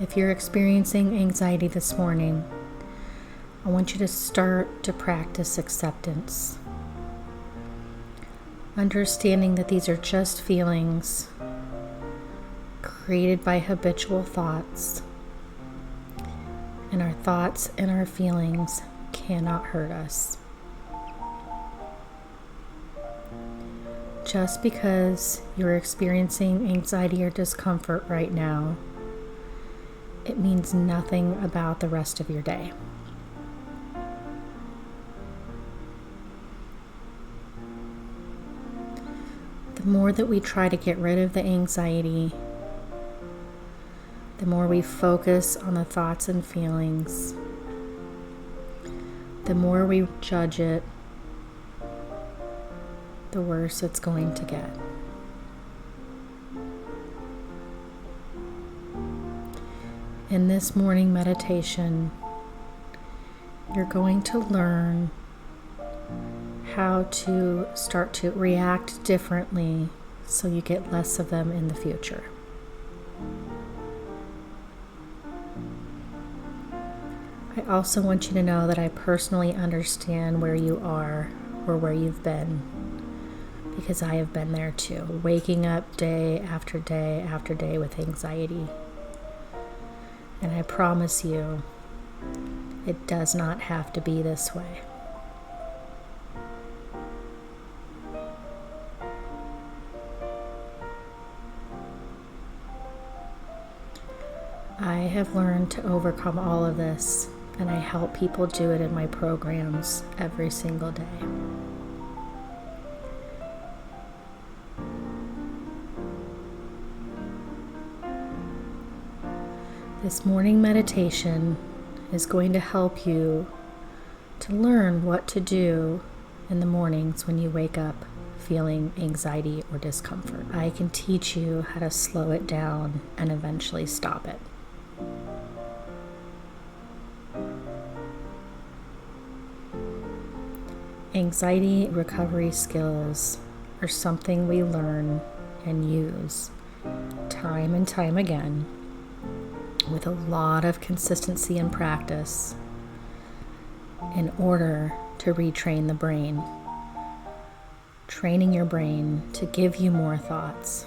If you're experiencing anxiety this morning, I want you to start to practice acceptance. Understanding that these are just feelings created by habitual thoughts, and our thoughts and our feelings cannot hurt us. Just because you're experiencing anxiety or discomfort right now, it means nothing about the rest of your day. The more that we try to get rid of the anxiety, the more we focus on the thoughts and feelings, the more we judge it, the worse it's going to get. In this morning meditation, you're going to learn how to start to react differently so you get less of them in the future. I also want you to know that I personally understand where you are or where you've been, because I have been there too, waking up day after day after day with anxiety. And I promise you, it does not have to be this way. I have learned to overcome all of this, and I help people do it in my programs every single day. This morning meditation is going to help you to learn what to do in the mornings when you wake up feeling anxiety or discomfort. I can teach you how to slow it down and eventually stop it. Anxiety recovery skills are something we learn and use time and time again with a lot of consistency and practice in order to retrain the brain. Training your brain to give you more thoughts,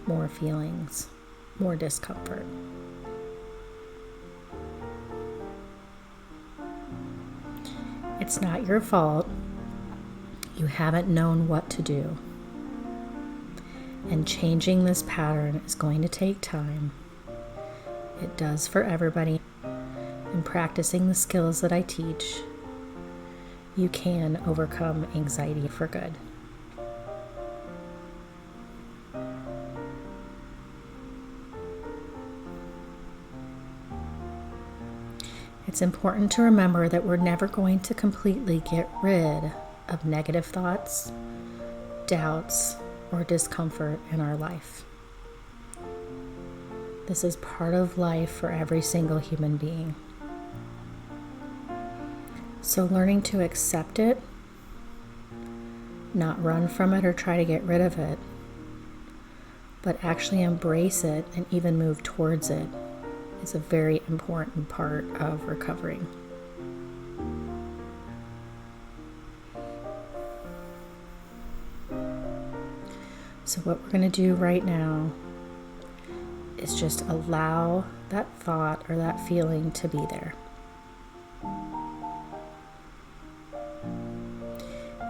more feelings, more discomfort. It's not your fault. You haven't known what to do. And changing this pattern is going to take time. It does for everybody. And practicing the skills that I teach, you can overcome anxiety for good. It's important to remember that we're never going to completely get rid of negative thoughts, doubts, or discomfort in our life. This is part of life for every single human being. So learning to accept it, not run from it or try to get rid of it, but actually embrace it and even move towards it is a very important part of recovering. So what we're going to do right now is just allow that thought or that feeling to be there.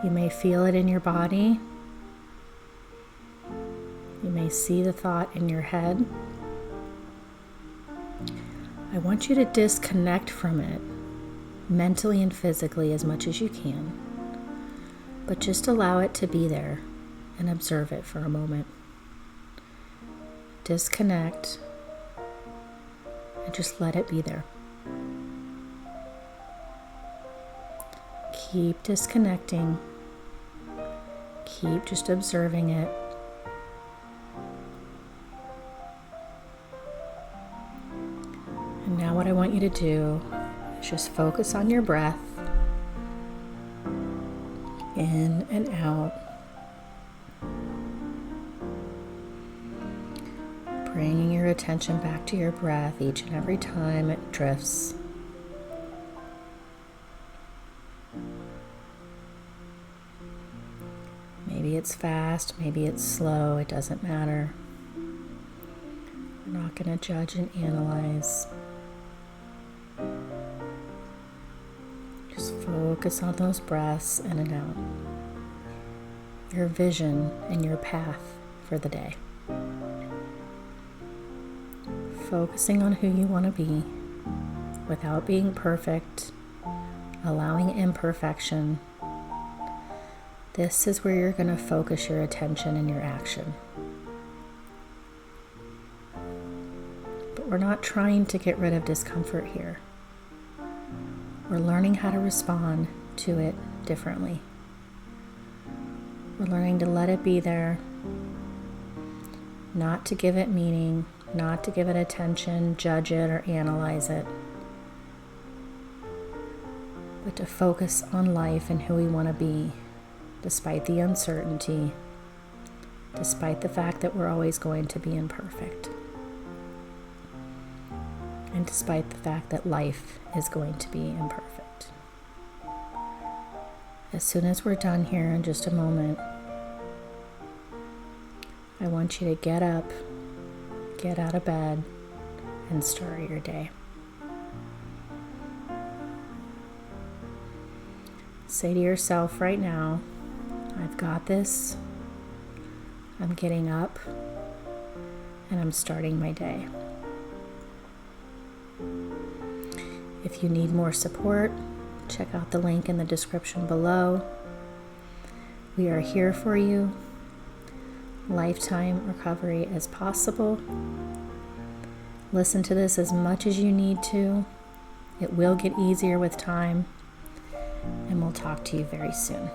You may feel it in your body. You may see the thought in your head. I want you to disconnect from it mentally and physically as much as you can, but just allow it to be there and observe it for a moment. Disconnect and just let it be there. Keep disconnecting. Keep just observing it. And now what I want you to do is just focus on your breath. In and out. Bringing your attention back to your breath each and every time it drifts. Maybe it's fast, maybe it's slow, it doesn't matter. We're not going to judge and analyze. Just focus on those breaths in and out. Your vision and your path for the day. Focusing on who you want to be without being perfect, allowing imperfection. This is where you're going to focus your attention and your action. But we're not trying to get rid of discomfort here. We're learning how to respond to it differently. We're learning to let it be there, not to give it meaning, not to give it attention, judge it, or analyze it, but to focus on life and who we want to be, despite the uncertainty, despite the fact that we're always going to be imperfect, and despite the fact that life is going to be imperfect. As soon as we're done here in just a moment, I want you to get up, get out of bed, and start your day. Say to yourself right now, I've got this. I'm getting up, and I'm starting my day. If you need more support, check out the link in the description below. We are here for you. Lifetime recovery is possible. Listen to this as much as you need to. It will get easier with time, and we'll talk to you very soon.